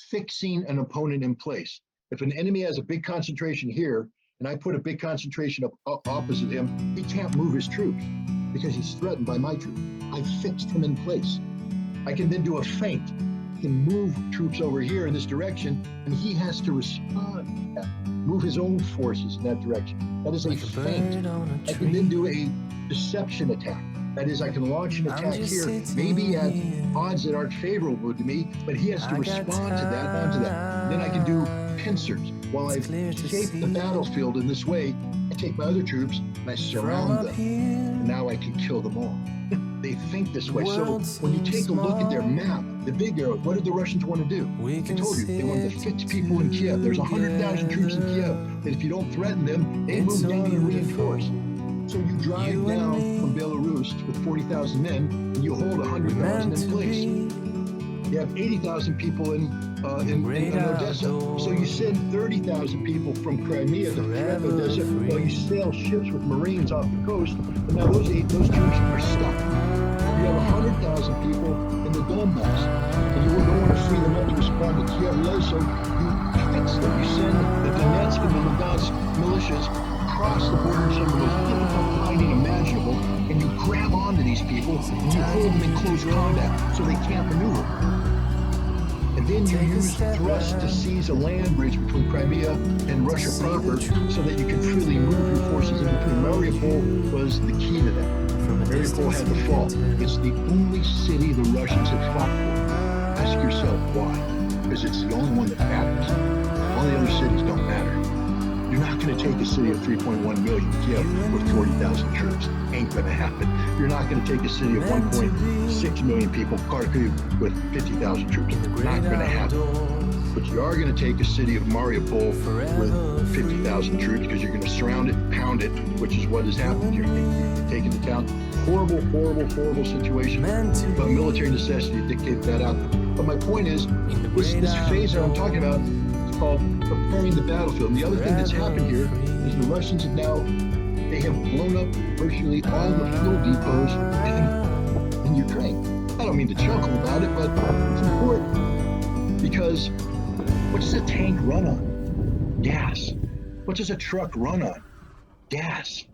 fixing an opponent in place. If an enemy has a big concentration here, and I put a big concentration up opposite him, he can't move his troops because he's threatened by my troops. I fixed him in place. I can then do a feint. I can move troops over here in this direction, and he has to respond to that, move his own forces in that direction. That is a feint. I can then do a deception attack. That is, I can launch an attack here, maybe at odds that aren't favorable to me, but he has to respond to that, onto that. And then I can do pincers. While I've shaped the battlefield in this way, I take my other troops and I surround them. And now I can kill them all. They think this way. So when you take a look at their map, the big arrow, what did the Russians want to do? I told you, they wanted to fix people in Kiev. There's 100,000 troops in Kiev that if you don't threaten them, they move down and reinforce. So you drive down from Belarus with 40,000 men, and you hold 100,000 in place. You have 80,000 people in Odessa. So you send 30,000 people from Crimea to threaten Odessa, while you sail ships with Marines off the coast, and now those troops are stuck. You have 100,000 people in the Donbass, and you don't want to free them up to respond to Kiev. So you fix them. You send the Donetsk and the Lugansk militias across the border in some of the most difficult fighting imaginable, and you grab onto these people and you hold them in close combat so they can't maneuver. And then you use thrust to seize a land bridge between Crimea and Russia proper so that you can freely move your forces in between. Mariupol was the key to that. Mariupol had to fall. It's the only city the Russians have fought for. Ask yourself why. Because it's the only one that matters. All the other cities don't matter. You're not going to take a city of 3.1 million, Kiev, with 40,000 troops. Ain't going to happen. You're not going to take a city of 1.6 million people, Kharkiv, with 50,000 troops. Not going to happen. But you are going to take a city of Mariupol with 50,000 troops because you're going to surround it, pound it, which is what has happened here. You've taken into account horrible, horrible, horrible situation, but military necessity dictated that out. But my point is, this phase that I'm talking about, called preparing the battlefield. And the other thing that's happened here is the Russians have now, they have blown up virtually all the fuel depots in Ukraine. I don't mean to chuckle about it, but it's important because what does a tank run on? Gas. What does a truck run on? Gas.